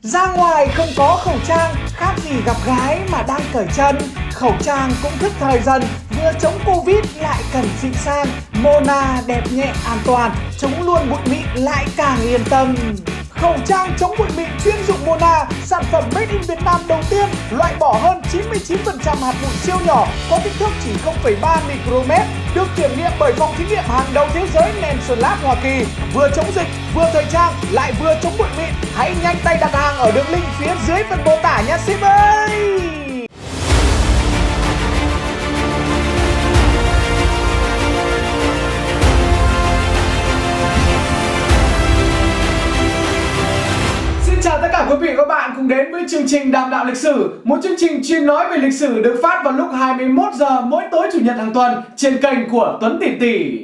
Ra ngoài không có khẩu trang, khác gì gặp gái mà đang cởi chân. Khẩu trang cũng thức thời dần, vừa chống Covid lại cần xịn sang. Mona đẹp nhẹ an toàn, chống luôn bụi mịn lại càng yên tâm. Khẩu trang chống bụi mịn chuyên dụng Mona, sản phẩm made in Việt Nam đầu tiên, loại bỏ hơn 99% hạt bụi siêu nhỏ, có kích thước chỉ 0,3 micromet, được kiểm nghiệm bởi phòng thí nghiệm hàng đầu thế giới Nelson Labs Hoa Kỳ. Vừa chống dịch, vừa thời trang, lại vừa chống bụi mịn. Hãy nhanh tay đặt hàng ở đường link phía dưới phần mô tả nha ship ơi! Chào tất cả quý vị và các bạn cùng đến với chương trình Đàm Đạo Lịch Sử, một chương trình chuyên nói về lịch sử được phát vào lúc 21 giờ mỗi tối chủ nhật hàng tuần trên kênh của Tuấn Tỷ Tỷ.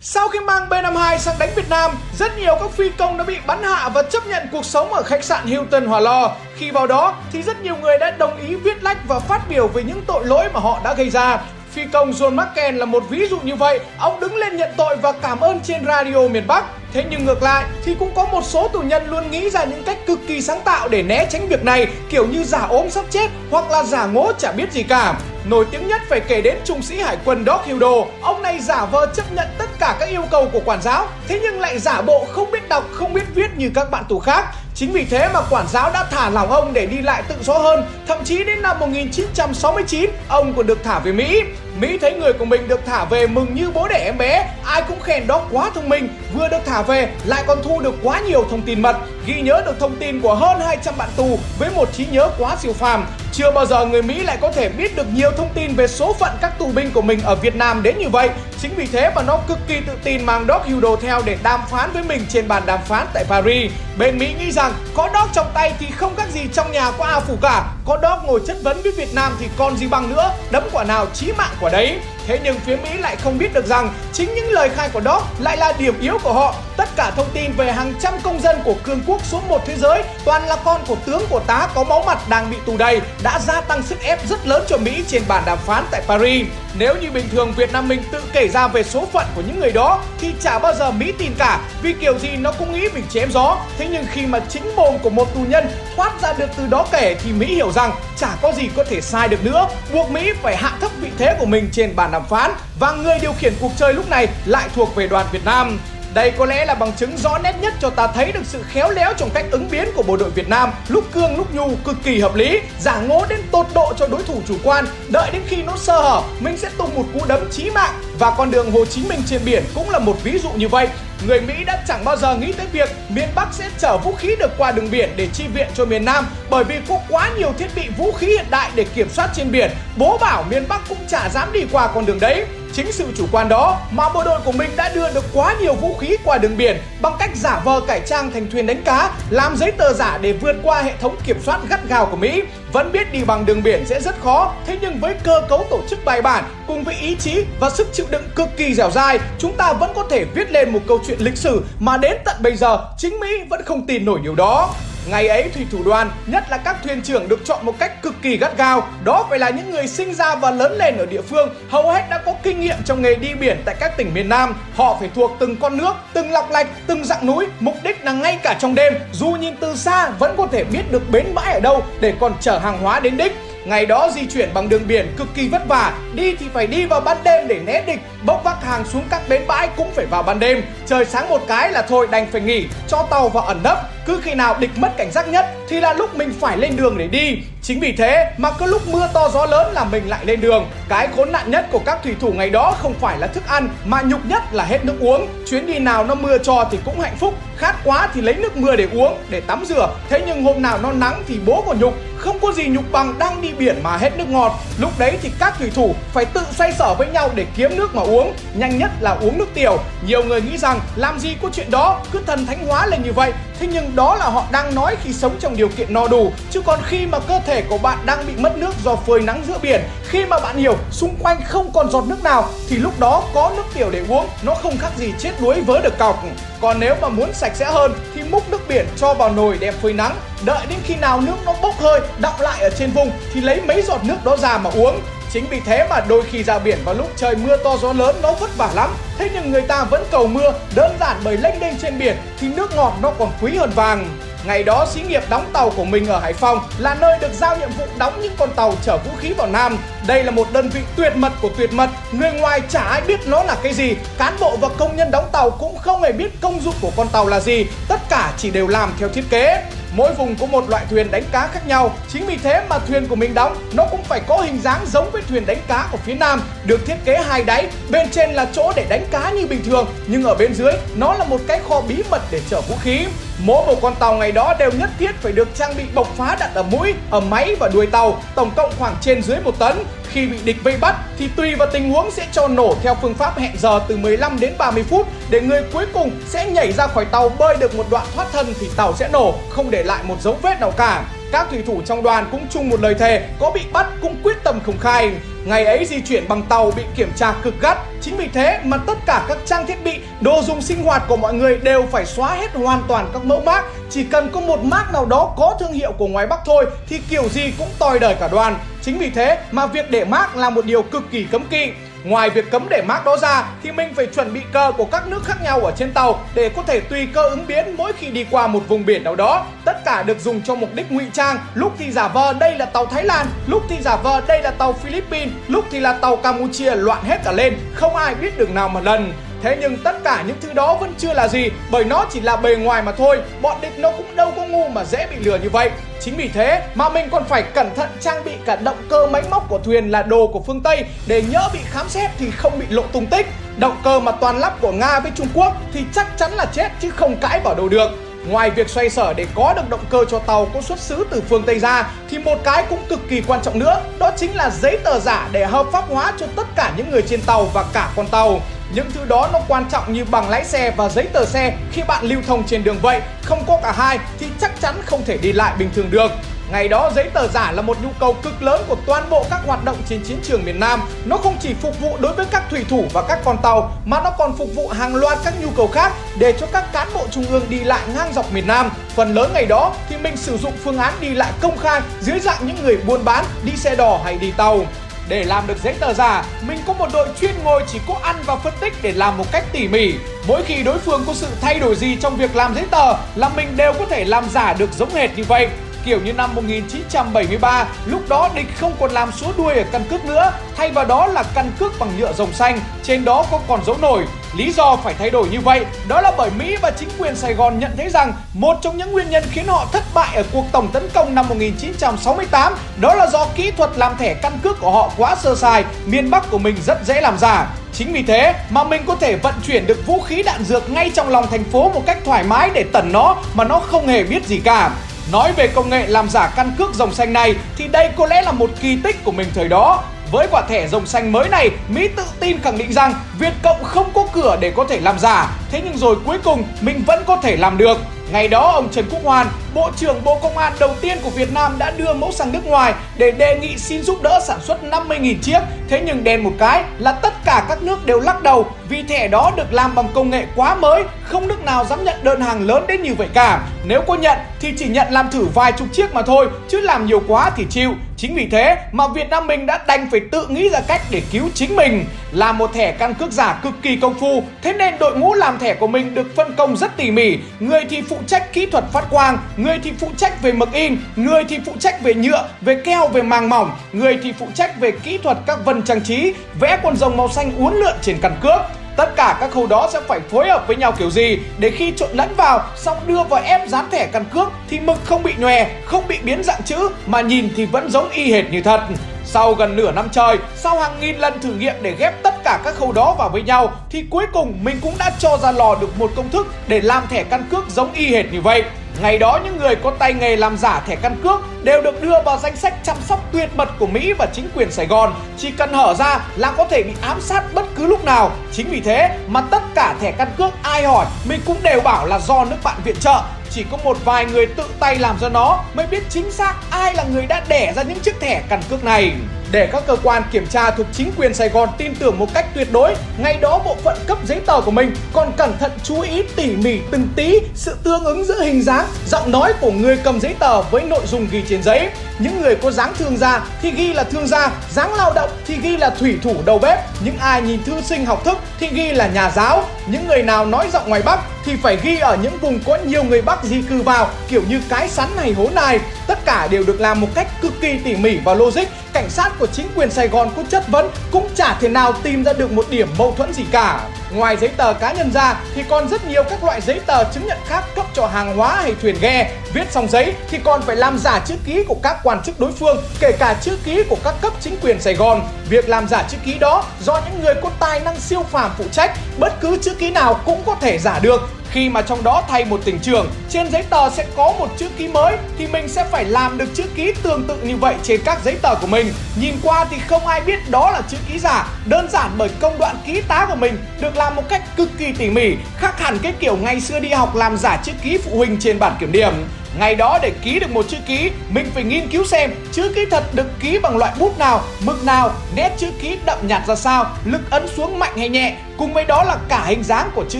Sau khi mang B-52 sang đánh Việt Nam, rất nhiều các phi công đã bị bắn hạ và chấp nhận cuộc sống ở khách sạn Hilton Hòa Lo. Khi vào đó thì rất nhiều người đã đồng ý viết lách và phát biểu về những tội lỗi mà họ đã gây ra. Phi công John McCain là một ví dụ như vậy, ông đứng lên nhận tội và cảm ơn trên radio miền Bắc. Thế nhưng ngược lại thì cũng có một số tù nhân luôn nghĩ ra những cách cực kỳ sáng tạo để né tránh việc này, kiểu như giả ốm sắp chết hoặc là giả ngố chả biết gì cả. Nổi tiếng nhất phải kể đến trung sĩ hải quân Doc Hildo. Ông này giả vờ chấp nhận tất cả các yêu cầu của quản giáo, thế nhưng lại giả bộ không biết đọc, không biết viết như các bạn tù khác. Chính vì thế mà quản giáo đã thả lỏng ông để đi lại tự do hơn. Thậm chí đến năm 1969, ông còn được thả về Mỹ. Mỹ thấy người của mình được thả về mừng như bố đẻ em bé. Ai cũng khen Doc quá thông minh, vừa được thả về lại còn thu được quá nhiều thông tin mật, ghi nhớ được thông tin của hơn 200 bạn tù với một trí nhớ quá siêu phàm. Chưa bao giờ người Mỹ lại có thể biết được nhiều thông tin về số phận các tù binh của mình ở Việt Nam đến như vậy. Chính vì thế mà nó cực kỳ tự tin mang Doc Hildo theo để đàm phán với mình trên bàn đàm phán tại Paris. Bên Mỹ nghĩ rằng có Doc trong tay thì không khác gì trong nhà có A Phủ cả. Có Doc ngồi chất vấn với Việt Nam thì còn gì bằng nữa, đấm quả nào chí mạng quả đấy. Thế nhưng phía Mỹ lại không biết được rằng chính những lời khai của Doc lại là điểm yếu của họ. Tất cả thông tin về hàng trăm công dân của cường quốc số 1 thế giới, toàn là con của tướng của tá có máu mặt đang bị tù đầy, đã gia tăng sức ép rất lớn cho Mỹ trên bàn đàm phán tại Paris. Nếu như bình thường Việt Nam mình tự kể ra về số phận của những người đó thì chả bao giờ Mỹ tin cả, vì kiểu gì nó cũng nghĩ mình chém gió. Thế nhưng khi mà chính mồm của một tù nhân thoát ra được từ đó kể thì Mỹ hiểu rằng chả có gì có thể sai được nữa, buộc Mỹ phải hạ thấp vị thế của mình trên bàn đàm phán, và người điều khiển cuộc chơi lúc này lại thuộc về đoàn Việt Nam. Đây có lẽ là bằng chứng rõ nét nhất cho ta thấy được sự khéo léo trong cách ứng biến của bộ đội Việt Nam, lúc cương lúc nhu cực kỳ hợp lý, giả ngố đến tột độ cho đối thủ chủ quan, đợi đến khi nó sơ hở mình sẽ tung một cú đấm chí mạng. Và con đường Hồ Chí Minh trên biển cũng là một ví dụ như vậy. Người Mỹ đã chẳng bao giờ nghĩ tới việc miền Bắc sẽ chở vũ khí được qua đường biển để chi viện cho miền Nam, bởi vì có quá nhiều thiết bị vũ khí hiện đại để kiểm soát trên biển. Bố bảo miền Bắc cũng chả dám đi qua con đường đấy. Chính sự chủ quan đó mà bộ đội của mình đã đưa được quá nhiều vũ khí qua đường biển bằng cách giả vờ cải trang thành thuyền đánh cá, làm giấy tờ giả để vượt qua hệ thống kiểm soát gắt gao của Mỹ. Vẫn biết đi bằng đường biển sẽ rất khó, thế nhưng với cơ cấu tổ chức bài bản cùng với ý chí và sức chịu đựng cực kỳ dẻo dai, chúng ta vẫn có thể viết lên một câu chuyện lịch sử mà đến tận bây giờ chính Mỹ vẫn không tin nổi điều đó. Ngày ấy thủy thủ đoàn, nhất là các thuyền trưởng được chọn một cách cực kỳ gắt gao. Đó phải là những người sinh ra và lớn lên ở địa phương, hầu hết đã có kinh nghiệm trong nghề đi biển tại các tỉnh miền Nam. Họ phải thuộc từng con nước, từng lọc lạch, từng dặng núi, mục đích là ngay cả trong đêm, dù nhìn từ xa vẫn có thể biết được bến bãi ở đâu để còn chở hàng hóa đến đích. Ngày đó di chuyển bằng đường biển cực kỳ vất vả, đi thì phải đi vào ban đêm để né địch, bốc vác hàng xuống các bến bãi cũng phải vào ban đêm. Trời sáng một cái là thôi đành phải nghỉ, cho tàu vào ẩn nấp. Cứ khi nào địch mất cảnh giác nhất thì là lúc mình phải lên đường để đi. Chính vì thế mà cứ lúc mưa to gió lớn là mình lại lên đường. Cái khốn nạn nhất của các thủy thủ ngày đó không phải là thức ăn, mà nhục nhất là hết nước uống. Chuyến đi nào nó mưa cho thì cũng hạnh phúc, khát quá thì lấy nước mưa để uống, để tắm rửa. Thế nhưng hôm nào nó nắng thì bố còn nhục. Không có gì nhục bằng đang đi biển mà hết nước ngọt. Lúc đấy thì các thủy thủ phải tự xoay sở với nhau để kiếm nước mà uống. Nhanh nhất là uống nước tiểu. Nhiều người nghĩ rằng làm gì có chuyện đó, cứ thần thánh hóa lên như vậy. Thế nhưng đó là họ đang nói khi sống trong điều kiện no đủ. Chứ còn khi mà cơ thể của bạn đang bị mất nước do phơi nắng giữa biển, khi mà bạn hiểu xung quanh không còn giọt nước nào, thì lúc đó có nước tiểu để uống, nó không khác gì chết đuối vớ được cọc. Còn nếu mà muốn sạch sẽ hơn thì múc nước biển cho vào nồi đem phơi nắng, đợi đến khi nào nước nó bốc hơi, đọng lại ở trên vùng thì lấy mấy giọt nước đó ra mà uống. Chính vì thế mà đôi khi ra biển vào lúc trời mưa to gió lớn nó vất vả lắm. Thế nhưng người ta vẫn cầu mưa, đơn giản bởi lênh đênh trên biển thì nước ngọt nó còn quý hơn vàng. Ngày đó xí nghiệp đóng tàu của mình ở Hải Phòng là nơi được giao nhiệm vụ đóng những con tàu chở vũ khí vào Nam. Đây là một đơn vị tuyệt mật của tuyệt mật, người ngoài chả ai biết nó là cái gì. Cán bộ và công nhân đóng tàu cũng không hề biết công dụng của con tàu là gì, tất cả chỉ đều làm theo thiết kế. Mỗi vùng có một loại thuyền đánh cá khác nhau, chính vì thế mà thuyền của mình đóng nó cũng phải có hình dáng giống với thuyền đánh cá ở phía Nam, được thiết kế hai đáy, bên trên là chỗ để đánh cá như bình thường, nhưng ở bên dưới nó là một cái kho bí mật để chở vũ khí. Mỗi một con tàu ngày đó đều nhất thiết phải được trang bị bộc phá đặt ở mũi, ở máy và đuôi tàu, tổng cộng khoảng trên dưới 1 tấn. Khi bị địch vây bắt thì tùy vào tình huống sẽ cho nổ theo phương pháp hẹn giờ từ 15 đến 30 phút để người cuối cùng sẽ nhảy ra khỏi tàu, bơi được một đoạn thoát thân thì tàu sẽ nổ, không để lại một dấu vết nào cả. Các thủy thủ trong đoàn cũng chung một lời thề, có bị bắt cũng quyết tâm không khai. Ngày ấy di chuyển bằng tàu bị kiểm tra cực gắt, chính vì thế mà tất cả các trang thiết bị, đồ dùng sinh hoạt của mọi người đều phải xóa hết hoàn toàn các mẫu mác. Chỉ cần có một mác nào đó có thương hiệu của ngoài Bắc thôi thì kiểu gì cũng tòi đời cả đoàn. Chính vì thế mà việc để mác là một điều cực kỳ cấm kỵ. Ngoài việc cấm để mác đó ra thì mình phải chuẩn bị cờ của các nước khác nhau ở trên tàu để có thể tùy cơ ứng biến mỗi khi đi qua một vùng biển nào đó. Tất cả được dùng cho mục đích ngụy trang, lúc thì giả vờ đây là tàu Thái Lan, lúc thì giả vờ đây là tàu Philippines, lúc thì là tàu Campuchia, loạn hết cả lên, không ai biết đường nào mà lần. Thế nhưng tất cả những thứ đó vẫn chưa là gì, bởi nó chỉ là bề ngoài mà thôi. Bọn địch nó cũng đâu có ngu mà dễ bị lừa như vậy. Chính vì thế mà mình còn phải cẩn thận trang bị cả động cơ máy móc của thuyền là đồ của phương Tây, để nhỡ bị khám xét thì không bị lộ tung tích. Động cơ mà toàn lắp của Nga với Trung Quốc thì chắc chắn là chết chứ không cãi vào đâu được. Ngoài việc xoay sở để có được động cơ cho tàu có xuất xứ từ phương Tây ra thì một cái cũng cực kỳ quan trọng nữa, đó chính là giấy tờ giả để hợp pháp hóa cho tất cả những người trên tàu và cả con tàu. Những thứ đó nó quan trọng như bằng lái xe và giấy tờ xe khi bạn lưu thông trên đường vậy, không có cả hai thì chắc chắn không thể đi lại bình thường được. Ngày đó giấy tờ giả là một nhu cầu cực lớn của toàn bộ các hoạt động trên chiến trường miền Nam. Nó không chỉ phục vụ đối với các thủy thủ và các con tàu mà nó còn phục vụ hàng loạt các nhu cầu khác để cho các cán bộ trung ương đi lại ngang dọc miền Nam. Phần lớn ngày đó thì mình sử dụng phương án đi lại công khai dưới dạng những người buôn bán, đi xe đò hay đi tàu. Để làm được giấy tờ giả, mình có một đội chuyên ngồi chỉ có ăn và phân tích để làm một cách tỉ mỉ. Mỗi khi đối phương có sự thay đổi gì trong việc làm giấy tờ là mình đều có thể làm giả được giống hệt như vậy. Kiểu như năm 1973, lúc đó địch không còn làm số đuôi ở căn cước nữa, thay vào đó là căn cước bằng nhựa rồng xanh, trên đó có còn dấu nổi. Lý do phải thay đổi như vậy đó là bởi Mỹ và chính quyền Sài Gòn nhận thấy rằng một trong những nguyên nhân khiến họ thất bại ở cuộc tổng tấn công năm 1968 đó là do kỹ thuật làm thẻ căn cước của họ quá sơ sài, miền Bắc của mình rất dễ làm giả. Chính vì thế mà mình có thể vận chuyển được vũ khí đạn dược ngay trong lòng thành phố một cách thoải mái để tẩn nó mà nó không hề biết gì cả. Nói về công nghệ làm giả căn cước rồng xanh này thì đây có lẽ là một kỳ tích của mình thời đó. Với quả thẻ rồng xanh mới này, Mỹ tự tin khẳng định rằng Việt Cộng không có cửa để có thể làm giả. Thế nhưng rồi cuối cùng mình vẫn có thể làm được. Ngày đó ông Trần Quốc Hoàn, Bộ trưởng Bộ Công an đầu tiên của Việt Nam đã đưa mẫu sang nước ngoài để đề nghị xin giúp đỡ sản xuất 50.000 chiếc. Thế nhưng đen một cái là tất cả các nước đều lắc đầu vì thẻ đó được làm bằng công nghệ quá mới, không nước nào dám nhận đơn hàng lớn đến như vậy cả. Nếu có nhận thì chỉ nhận làm thử vài chục chiếc mà thôi, chứ làm nhiều quá thì chịu. Chính vì thế mà Việt Nam mình đã đành phải tự nghĩ ra cách để cứu chính mình. Làm một thẻ căn cước giả cực kỳ công phu, thế nên đội ngũ làm thẻ của mình được phân công rất tỉ mỉ. Người thì phụ trách kỹ thuật phát quang, người thì phụ trách về mực in, người thì phụ trách về nhựa, về keo, về màng mỏng, người thì phụ trách về kỹ thuật các vân trang trí, vẽ con rồng màu xanh uốn lượn trên căn cước. Tất cả các khâu đó sẽ phải phối hợp với nhau kiểu gì để khi trộn lẫn vào xong đưa vào ép dán thẻ căn cước thì mực không bị nhòe, không bị biến dạng chữ mà nhìn thì vẫn giống y hệt như thật. Sau gần nửa năm trời, sau hàng nghìn lần thử nghiệm để ghép tất cả các khâu đó vào với nhau thì cuối cùng mình cũng đã cho ra lò được một công thức để làm thẻ căn cước giống y hệt như vậy. Ngày đó những người có tay nghề làm giả thẻ căn cước đều được đưa vào danh sách chăm sóc tuyệt mật của Mỹ và chính quyền Sài Gòn. Chỉ cần hở ra là có thể bị ám sát bất cứ lúc nào. Chính vì thế mà tất cả thẻ căn cước ai hỏi mình cũng đều bảo là do nước bạn viện trợ. Chỉ có một vài người tự tay làm ra nó mới biết chính xác ai là người đã đẻ ra những chiếc thẻ căn cước này. Để các cơ quan kiểm tra thuộc chính quyền Sài Gòn tin tưởng một cách tuyệt đối, ngày đó bộ phận cấp giấy tờ của mình còn cẩn thận chú ý tỉ mỉ từng tí sự tương ứng giữa hình dáng, giọng nói của người cầm giấy tờ với nội dung ghi trên giấy. Những người có dáng thương gia thì ghi là thương gia, dáng lao động thì ghi là thủy thủ đầu bếp, những ai nhìn thư sinh học thức thì ghi là nhà giáo, những người nào nói giọng ngoài Bắc thì phải ghi ở những vùng có nhiều người Bắc di cư vào, kiểu như Cái Sắn hay Hố Nai. Tất cả đều được làm một cách cực kỳ tỉ mỉ và logic. Cảnh sát của chính quyền Sài Gòn có chất vấn cũng chả thể nào tìm ra được một điểm mâu thuẫn gì cả. Ngoài giấy tờ cá nhân ra thì còn rất nhiều các loại giấy tờ chứng nhận khác cấp cho hàng hóa hay thuyền ghe. Viết xong giấy thì còn phải làm giả chữ ký của các quan chức đối phương, kể cả chữ ký của các cấp chính quyền Sài Gòn. Việc làm giả chữ ký đó do những người có tài năng siêu phàm phụ trách, bất cứ chữ ký nào cũng có thể giả được. Khi mà trong đó thay một tỉnh trưởng, trên giấy tờ sẽ có một chữ ký mới thì mình sẽ phải làm được chữ ký tương tự như vậy trên các giấy tờ của mình. Nhìn qua thì không ai biết đó là chữ ký giả, đơn giản bởi công đoạn ký tá của mình được làm một cách cực kỳ tỉ mỉ, khác hẳn cái kiểu ngày xưa đi học làm giả chữ ký phụ huynh trên bản kiểm điểm. Ngày đó để ký được một chữ ký, mình phải nghiên cứu xem chữ ký thật được ký bằng loại bút nào, mực nào, nét chữ ký đậm nhạt ra sao, lực ấn xuống mạnh hay nhẹ, cùng với đó là cả hình dáng của chữ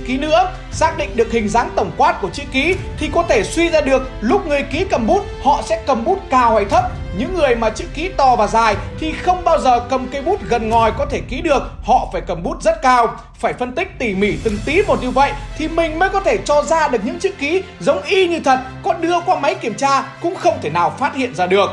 ký nữa. Xác định được hình dáng tổng quát của chữ ký thì có thể suy ra được lúc người ký cầm bút họ sẽ cầm bút cao hay thấp. Những người mà chữ ký to và dài thì không bao giờ cầm cây bút gần ngòi có thể ký được, họ phải cầm bút rất cao. Phải phân tích tỉ mỉ từng tí một như vậy thì mình mới có thể cho ra được những chữ ký giống y như thật, có đưa qua máy kiểm tra cũng không thể nào phát hiện ra được.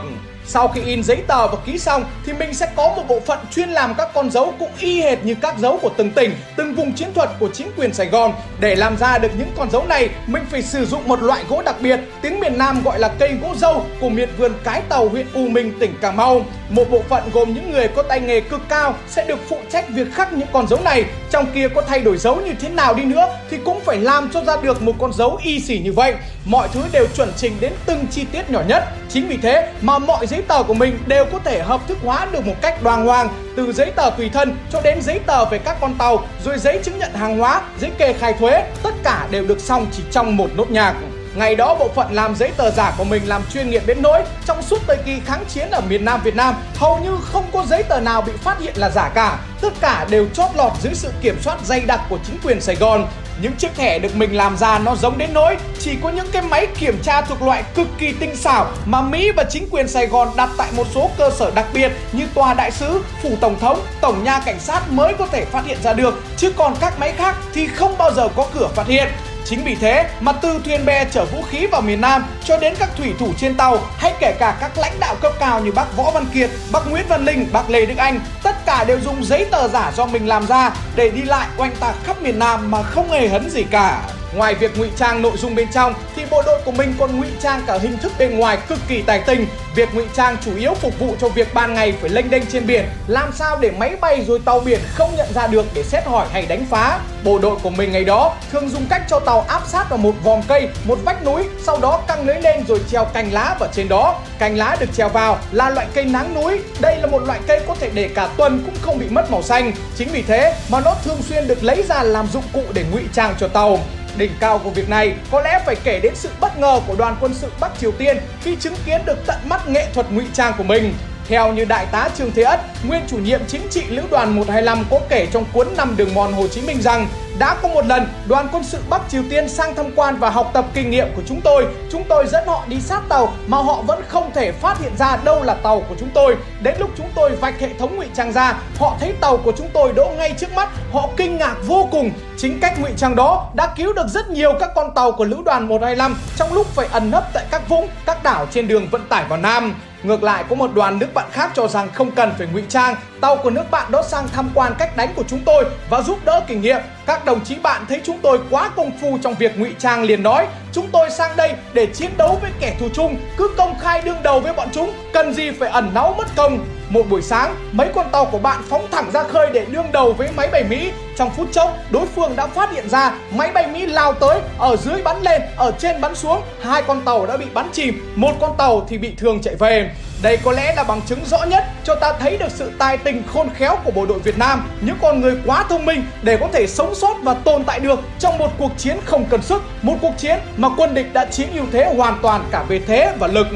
Sau khi in giấy tờ và ký xong thì mình sẽ có một bộ phận chuyên làm các con dấu cũng y hệt như các dấu của từng tỉnh, từng vùng chiến thuật của chính quyền Sài Gòn. Để làm ra được những con dấu này, mình phải sử dụng một loại gỗ đặc biệt, tiếng miền Nam gọi là cây gỗ dâu của miệt vườn Cái Tàu, huyện U Minh, tỉnh Cà Mau. Một bộ phận gồm những người có tay nghề cực cao sẽ được phụ trách việc khắc những con dấu này. Trong kia có thay đổi dấu như thế nào đi nữa thì cũng phải làm cho ra được một con dấu y xỉ như vậy. Mọi thứ đều chuẩn chỉnh đến từng chi tiết nhỏ nhất. Chính vì thế mà mọi giấy tờ của mình đều có thể hợp thức hóa được một cách đoan hoàng, từ giấy tờ tùy thân cho đến giấy tờ về các con tàu, rồi giấy chứng nhận hàng hóa, giấy kê khai thuế, tất cả đều được xong chỉ trong một nốt nhạc. Ngày đó bộ phận làm giấy tờ giả của mình làm chuyên nghiệp đến nỗi trong suốt thời kỳ kháng chiến ở miền Nam Việt Nam hầu như không có giấy tờ nào bị phát hiện là giả cả. Tất cả đều chót lọt dưới sự kiểm soát dày đặc của chính quyền Sài Gòn. Những chiếc thẻ được mình làm ra nó giống đến nỗi chỉ có những cái máy kiểm tra thuộc loại cực kỳ tinh xảo mà Mỹ và chính quyền Sài Gòn đặt tại một số cơ sở đặc biệt như tòa đại sứ, phủ tổng thống, tổng nha cảnh sát mới có thể phát hiện ra được, chứ còn các máy khác thì không bao giờ có cửa phát hiện. Chính vì thế mà từ thuyền bè chở vũ khí vào miền Nam cho đến các thủy thủ trên tàu, hay kể cả các lãnh đạo cấp cao như bác Võ Văn Kiệt, bác Nguyễn Văn Linh, bác Lê Đức Anh, tất cả đều dùng giấy tờ giả do mình làm ra để đi lại oanh tạc khắp miền Nam mà không hề hấn gì cả. Ngoài việc ngụy trang nội dung bên trong thì bộ đội của mình còn ngụy trang cả hình thức bên ngoài cực kỳ tài tình. Việc ngụy trang chủ yếu phục vụ cho việc ban ngày phải lênh đênh trên biển, làm sao để máy bay rồi tàu biển không nhận ra được để xét hỏi hay đánh phá. Bộ đội của mình ngày đó thường dùng cách cho tàu áp sát vào một vòm cây, một vách núi, sau đó căng lưới lên rồi treo cành lá vào trên đó. Cành lá được treo vào là loại cây nắng núi. Đây là một loại cây có thể để cả tuần cũng không bị mất màu xanh. Chính vì thế mà nó thường xuyên được lấy ra làm dụng cụ để ngụy trang cho tàu. Đỉnh cao của việc này có lẽ phải kể đến sự bất ngờ của đoàn quân sự Bắc Triều Tiên khi chứng kiến được tận mắt nghệ thuật ngụy trang của mình. Theo như Đại tá Trương Thế Ất, nguyên chủ nhiệm chính trị Lữ đoàn 125 có kể trong cuốn Năm Đường Mòn Hồ Chí Minh rằng đã có một lần đoàn quân sự Bắc Triều Tiên sang tham quan và học tập kinh nghiệm của chúng tôi dẫn họ đi sát tàu mà họ vẫn không thể phát hiện ra đâu là tàu của chúng tôi. Đến lúc chúng tôi vạch hệ thống ngụy trang ra, họ thấy tàu của chúng tôi đỗ ngay trước mắt, họ kinh ngạc vô cùng. Chính cách ngụy trang đó đã cứu được rất nhiều các con tàu của Lữ đoàn 125 trong lúc phải ẩn nấp tại các vũng, các đảo trên đường vận tải vào Nam. Ngược lại, có một đoàn nước bạn khác cho rằng không cần phải ngụy trang, tàu của nước bạn đó sang tham quan cách đánh của chúng tôi và giúp đỡ kinh nghiệm. Các đồng chí bạn thấy chúng tôi quá công phu trong việc ngụy trang liền nói: chúng tôi sang đây để chiến đấu với kẻ thù chung, cứ công khai đương đầu với bọn chúng, cần gì phải ẩn náu mất công. Một buổi sáng, mấy con tàu của bạn phóng thẳng ra khơi để đương đầu với máy bay Mỹ. Trong phút chốc, đối phương đã phát hiện ra máy bay Mỹ lao tới, ở dưới bắn lên, ở trên bắn xuống. Hai con tàu đã bị bắn chìm, một con tàu thì bị thương chạy về. Đây có lẽ là bằng chứng rõ nhất cho ta thấy được sự tài tình khôn khéo của bộ đội Việt Nam, những con người quá thông minh để có thể sống sót và tồn tại được trong một cuộc chiến không cần sức, một cuộc chiến mà quân địch đã chiếm ưu thế hoàn toàn cả về thế và lực.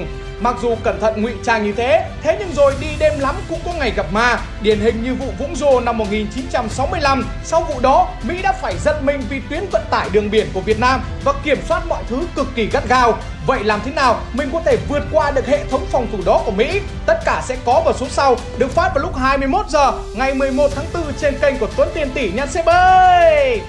Mặc dù cẩn thận ngụy trang như thế nhưng rồi đi đêm lắm cũng có ngày gặp ma. Điển hình như vụ Vũng Rô năm 1965. Sau vụ đó, Mỹ đã phải giật mình vì tuyến vận tải đường biển của Việt Nam và kiểm soát mọi thứ cực kỳ gắt gao. Vậy làm thế nào mình có thể vượt qua được hệ thống phòng thủ đó của Mỹ? Tất cả sẽ có vào số sau, được phát vào lúc 21 giờ ngày 11 tháng 4 trên kênh của Tuấn Tiền Tỷ Nhà Xe Bơi.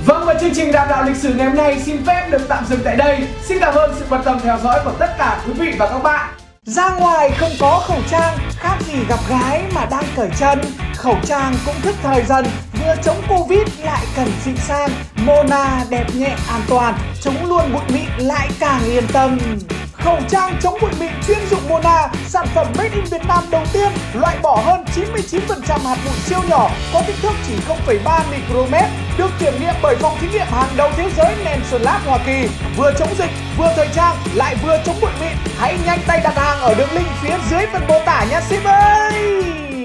Vâng, và chương trình Đàm đạo lịch sử ngày hôm nay xin phép được tạm dừng tại đây. Xin cảm ơn sự quan tâm theo dõi của tất cả quý vị và các bạn. Ra ngoài không có khẩu trang, khác gì gặp gái mà đang cởi chân. Khẩu trang cũng thức thời dần, vừa chống Covid lại cần xịn sang. Mona đẹp nhẹ an toàn, chống luôn bụi mịn lại càng yên tâm. Khẩu trang chống bụi mịn chuyên dụng Mona, sản phẩm made in Việt Nam đầu tiên, loại bỏ hơn 99% hạt bụi siêu nhỏ, có kích thước chỉ 0,3 micromet, được kiểm nghiệm bởi phòng thí nghiệm hàng đầu thế giới Nelson Labs Hoa Kỳ. Vừa chống dịch, vừa thời trang, lại vừa chống bụi mịn. Hãy nhanh tay đặt hàng ở đường link phía dưới phần mô tả nha shipper ơi!